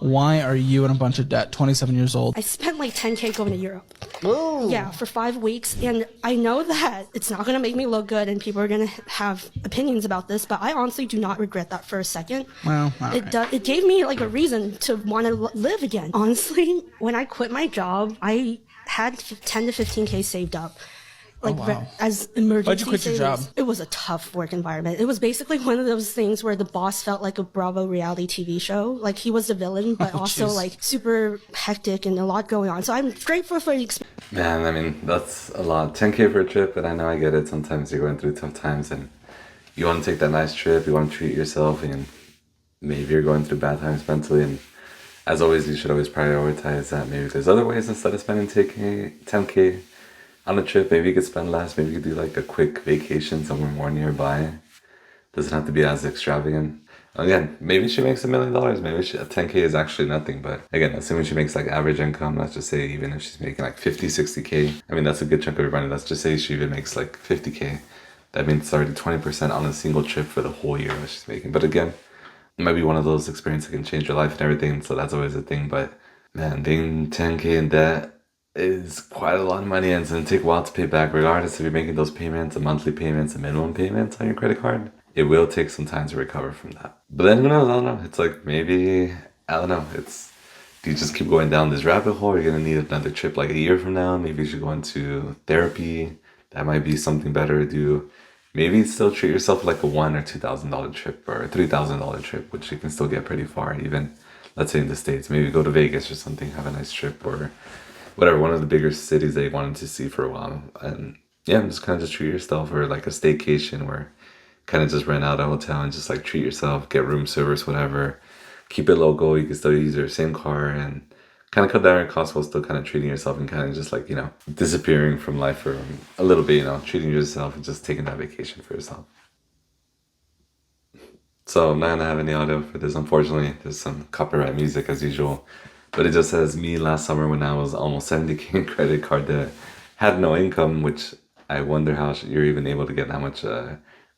Why are you in a bunch of debt, 27 years old? I spent like 10K going to Europe. Whoa. Yeah, for 5 weeks. And I know that it's not going to make me look good and people are going to have opinions about this, but I honestly do not regret that for a second. Well, all right. It gave me like a reason to want to live again. Honestly, when I quit my job, I had 10 to 15K saved up. Like wow. as emergency Why'd you quit your savings. job? It was a tough work environment. It was basically one of those things where the boss felt like a Bravo reality TV show. Like he was the villain, but also like super hectic and a lot going on. So I'm grateful for the experience. Man, I mean, that's a lot. 10K for a trip, and I know I get it. Sometimes you're going through tough times and you want to take that nice trip, you want to treat yourself, and maybe you're going through bad times mentally. And as always, you should always prioritize that. Maybe there's other ways instead of spending 10K on a trip. Maybe you could spend less. Maybe you could do like a quick vacation somewhere more nearby. Doesn't have to be as extravagant. Again, maybe she makes $1 million. Maybe 10K is actually nothing. But again, assuming she makes like average income, let's just say even if she's making like 50, 60K, I mean, that's a good chunk of her money. Let's just say she even makes like 50K. That means it's already 20% on a single trip for the whole year that she's making. But again, it might be one of those experiences that can change your life and everything. So that's always a thing. But man, being 10K in debt is quite a lot of money, and it's going to take a while to pay back, regardless if you're making those payments, the monthly payments, the minimum payments on your credit card. It will take some time to recover from that. But then who knows? I don't know. It's like maybe, I don't know. Do you just keep going down this rabbit hole? You're going to need another trip like a year from now. Maybe you should go into therapy. That might be something better to do. Maybe still treat yourself like a $1,000 or $2,000 trip or a $3,000 trip, which you can still get pretty far. Even, let's say in the States, maybe go to Vegas or something, have a nice trip, or whatever, one of the bigger cities that you wanted to see for a while. And yeah, just kind of just treat yourself, or like a staycation where kind of just rent out a hotel and just like treat yourself, get room service, whatever. Keep it local. You can still use your same car and kind of cut down your costs while still kind of treating yourself and kind of just like, disappearing from life for a little bit, treating yourself and just taking that vacation for yourself. So I'm not gonna have any audio for this, unfortunately. There's some copyright music as usual. But it just says, me last summer when I was almost 70K in credit card debt, had no income, which I wonder how you're even able to get that much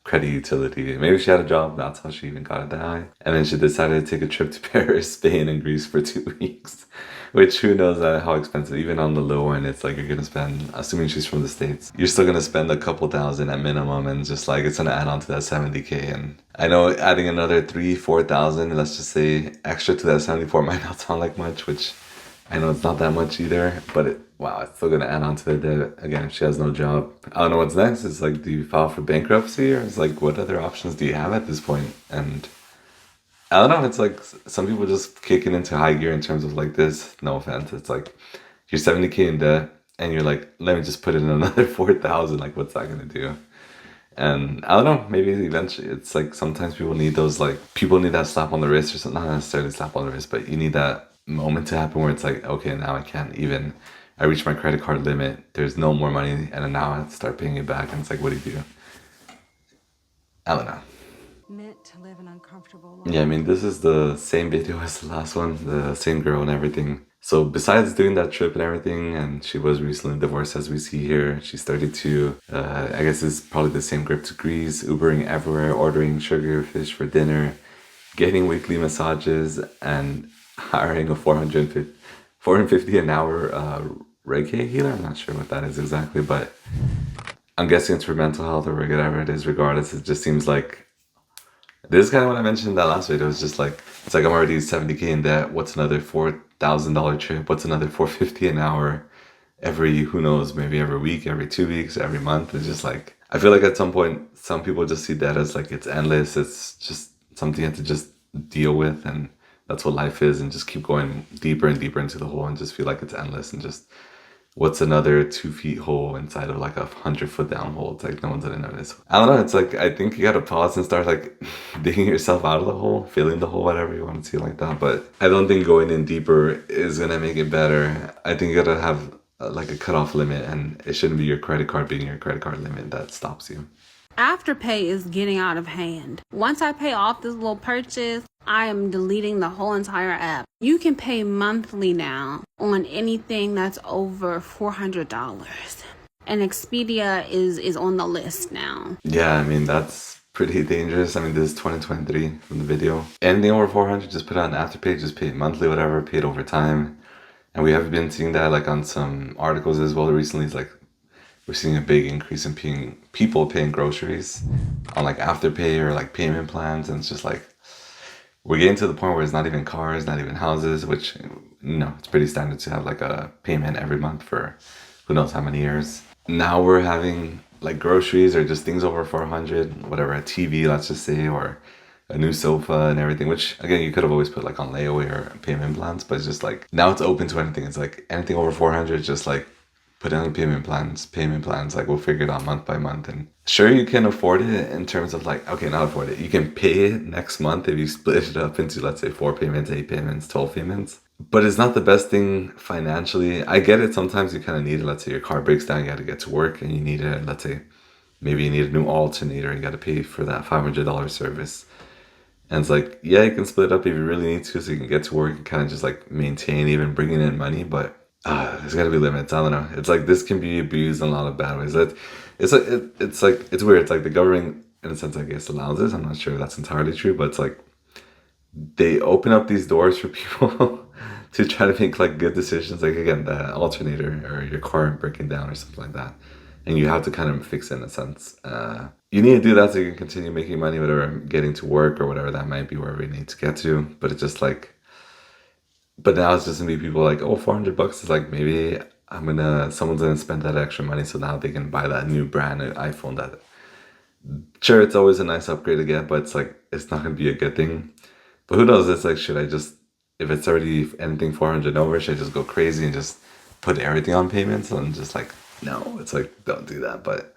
credit utility. Maybe she had a job, that's how she even got it that high. And then she decided to take a trip to Paris, Spain, and Greece for 2 weeks. Which, who knows how expensive. Even on the low end, it's like you're gonna spend, assuming she's from the States, you're still gonna spend a couple thousand at minimum, and just like it's gonna add on to that 70K. And I know adding another 3,000-4,000, let's just say extra to that 74 might not sound like much, which I know it's not that much either, but wow, it's still gonna add on to the debt. Again, if she has no job, I don't know what's next. It's like, do you file for bankruptcy, or it's like, what other options do you have at this point? And I don't know, it's like some people just kicking into high gear in terms of like this, no offense. It's like you're 70K in debt and you're like, let me just put in another 4,000. Like, what's that gonna do? And I don't know, maybe eventually it's like sometimes people need those, like, people need that slap on the wrist or something. Not necessarily slap on the wrist, but you need that moment to happen where it's like, okay, now I reached my credit card limit. There's no more money, and now I have to start paying it back. And it's like, what do you do? I don't know. Meant to live an uncomfortable life. Yeah, I mean, this is the same video as the last one, the same girl and everything. So besides doing that trip and everything, and she was recently divorced as we see here, she's 32. I guess it's probably the same grip to Greece, Ubering everywhere, ordering sugar fish for dinner, getting weekly massages, and hiring a $450 an hour Reiki healer. I'm not sure what that is exactly, but I'm guessing it's for mental health or whatever it is. Regardless, it just seems like this is kind of what I mentioned in that last video. It's just like, it's like I'm already 70K in debt. What's another $4,000 trip? What's another $450 an hour every, who knows, maybe every week, every 2 weeks, every month? It's just like, I feel like at some point, some people just see that as like, it's endless. It's just something you have to just deal with. And that's what life is. And just keep going deeper and deeper into the hole and just feel like it's endless. And just, what's another 2 feet hole inside of like 100-foot down hole? It's like no one's gonna notice. I don't know. It's like, I think you gotta pause and start like digging yourself out of the hole, filling the hole, whatever you want to see like that. But I don't think going in deeper is gonna make it better. I think you gotta have like a cutoff limit, and it shouldn't be your credit card being your credit card limit that stops you. Afterpay is getting out of hand. Once I pay off this little purchase, I am deleting the whole entire app. You can pay monthly now on anything that's over $400. And Expedia is on the list now. Yeah, I mean, that's pretty dangerous. I mean, this is 2023 from the video. Anything over 400, just put it on Afterpay, just pay it monthly, whatever, pay it over time. And we have been seeing that like on some articles as well recently. It's like we're seeing a big increase in people paying groceries on like Afterpay or like payment plans. And it's just like, we're getting to the point where it's not even cars, not even houses, which, you know, it's pretty standard to have like a payment every month for who knows how many years. Now we're having like groceries or just things over 400, whatever, a TV, let's just say, or a new sofa and everything, which again, you could have always put like on layaway or payment plans, but it's just like, now it's open to anything. It's like anything over 400, just like put in payment plans, like we'll figure it out month by month. And sure, you can afford it in terms of like, okay, not afford it. You can pay it next month if you split it up into, let's say 4 payments, 8 payments, 12 payments. But it's not the best thing financially. I get it. Sometimes you kind of need it. Let's say your car breaks down, you got to get to work and you need it. Let's say maybe you need a new alternator and you got to pay for that $500 service. And it's like, yeah, you can split it up if you really need to, so you can get to work and kind of just like maintain even bringing in money. But there's got to be limits. I don't know. It's like this can be abused in a lot of bad ways. It's weird. It's like the government, in a sense, I guess, allows this. I'm not sure if that's entirely true, but it's like they open up these doors for people to try to make like good decisions. Like again, the alternator or your car breaking down or something like that, and you have to kind of fix it in a sense. You need to do that so you can continue making money, whatever, getting to work or whatever that might be, wherever you need to get to. But it's just like, but now it's just gonna be people like, oh, $400 is like, maybe someone's gonna spend that extra money so now they can buy that new brand new iPhone. That, sure, it's always a nice upgrade to get, but it's like, it's not gonna be a good thing. But who knows? It's like, should I just, if it's already anything 400 over, should I just go crazy and just put everything on payments? And just like, no, it's like, don't do that. But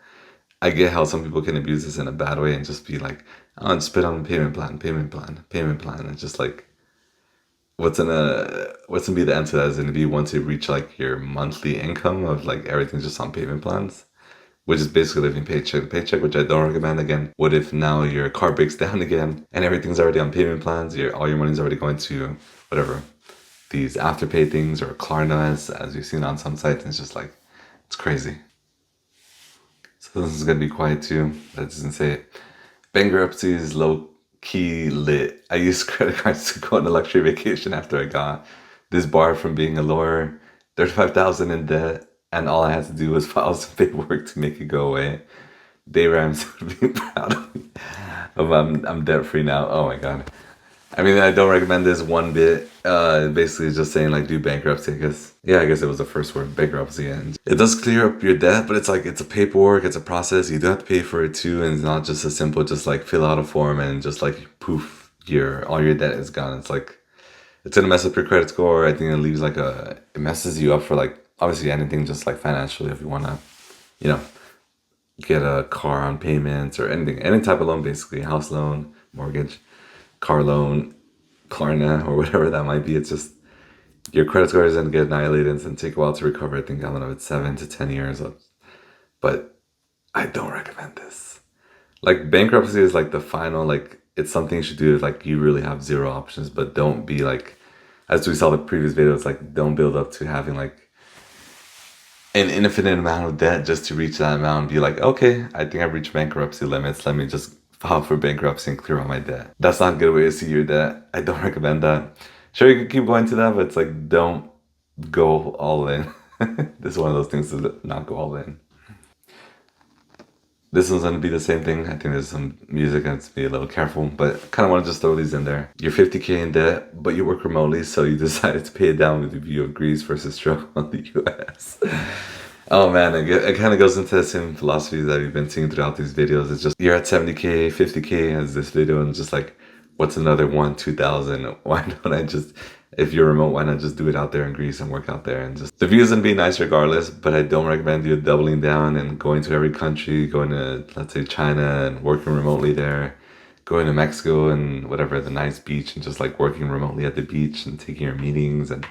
I get how some people can abuse this in a bad way and just be like, oh, just put on a payment plan. And just like, what's gonna be the end to that? Is gonna be once you reach like your monthly income of like everything's just on payment plans, which is basically living paycheck to paycheck, which I don't recommend. Again, what if now your car breaks down again and everything's already on payment plans? All your money's already going to whatever these Afterpay things or Klarna, as you've seen on some sites. And it's just like, it's crazy. So this is gonna be quiet too. That doesn't say it. Bankruptcy is low key lit. I used credit cards to go on a luxury vacation after I got disbarred from being a lawyer, $35,000 in debt, and all I had to do was file some paperwork to make it go away. Dave Ramsey would be proud of me. I'm debt free now. Oh my god. I mean, I don't recommend this one bit. Basically, just saying like do bankruptcy. I guess it was the first word, bankruptcy, and it does clear up your debt, but it's like it's a paperwork, it's a process. You do have to pay for it too, and it's not just as simple just like fill out a form and just like poof, all your debt is gone. It's like it's gonna mess up your credit score. I think it leaves like it messes you up for like obviously anything, just like financially, if you wanna, you know, get a car on payments or anything, any type of loan, basically house loan, mortgage, car loan, Klarna, or whatever that might be. It's just your credit score is going to get annihilated and it's going to take a while to recover. I think, I don't know, it's 7 to 10 years. But I don't recommend this. Like bankruptcy is like the final, like it's something you should do if like you really have zero options, but don't be like, as we saw the previous video, it's like don't build up to having like an infinite amount of debt just to reach that amount and be like, okay, I think I've reached bankruptcy limits. Let me just file for bankruptcy and clear all my debt. That's not a good way to see your debt. I don't recommend that. Sure, you can keep going to that, but it's like, don't go all in. This is one of those things to not go all in. This one's gonna be the same thing. I think there's some music and it's be a little careful, but kind of want to just throw these in there. You're 50K in debt, but you work remotely, so you decided to pay it down with the view of Greece versus struggle on the US. Oh man, it kind of goes into the same philosophy that we've been seeing throughout these videos. It's just, you're at 70K, 50K as this video, and just like, what's another 2,000? Why don't I just, if you're remote, why not just do it out there in Greece and work out there? And just, the views gonna be nice regardless, but I don't recommend you doubling down and going to every country, going to, let's say, China and working remotely there, going to Mexico and whatever, the nice beach, and just like working remotely at the beach and taking your meetings. And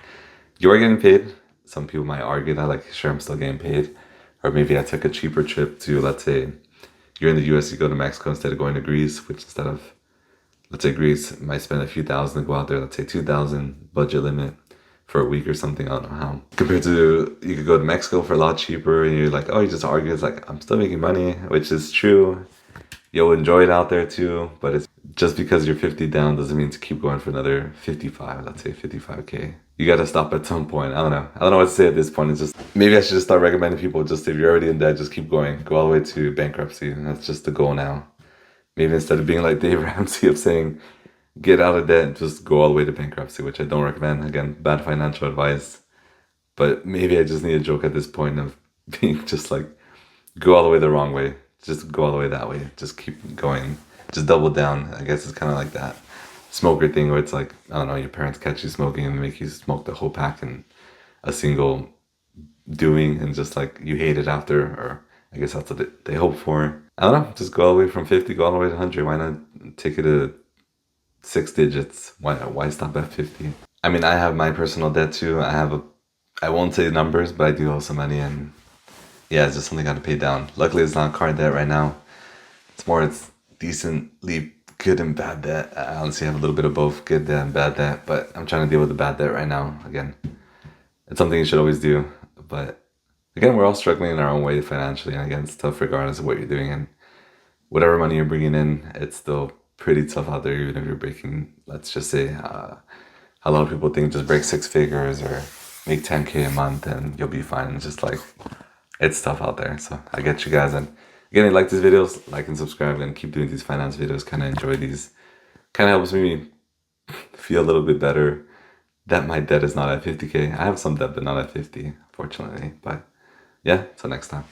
you are getting paid. Some people might argue that, like, sure, I'm still getting paid. Or maybe I took a cheaper trip to, let's say, you're in the US, you go to Mexico instead of going to Greece, which instead of, let's say Greece, might spend a few thousand to go out there, let's say 2,000 budget limit for a week or something, I don't know how. Compared to, you could go to Mexico for a lot cheaper, and you're like, oh, you just argue, it's like, I'm still making money, which is true. you'll enjoy it out there too, but it's just because you're 50 down doesn't mean to keep going for another 55, let's say 55K. You gotta stop at some point. I don't know what to say at this point. It's just, maybe I should just start recommending people, just if you're already in debt, just keep going. Go all the way to bankruptcy. That's just the goal now. Maybe instead of being like Dave Ramsey of saying, get out of debt, just go all the way to bankruptcy, which I don't recommend. Again, bad financial advice. But maybe I just need a joke at this point of being just like, go all the way the wrong way. Just go all the way that way. Just keep going. Just double down. I guess it's kind of like that smoker thing where it's like, I don't know, your parents catch you smoking and make you smoke the whole pack in a single doing, and just like you hate it after, or I guess that's what they hope for. I don't know, just go all the way from 50, go all the way to 100. Why not take it to 6 digits? Why stop at 50? I mean, I have my personal debt too. I won't say numbers, but I do owe some money, and yeah, it's just something I got to pay down. Luckily, it's not car debt right now. It's decently good and bad debt. I honestly have a little bit of both good debt and bad debt, but I'm trying to deal with the bad debt right now. Again, it's something you should always do, but again, we're all struggling in our own way financially, and again, it's tough regardless of what you're doing, and whatever money you're bringing in, it's still pretty tough out there, even if you're breaking, let's just say, a lot of people think just break 6 figures or make 10K a month and you'll be fine. It's just like, it's tough out there. So I get you guys. And again, if you like these videos, like and subscribe, and keep doing these finance videos. Kind of enjoy these. Kind of helps me feel a little bit better that my debt is not at 50K. I have some debt, but not at 50, fortunately. But yeah, till next time.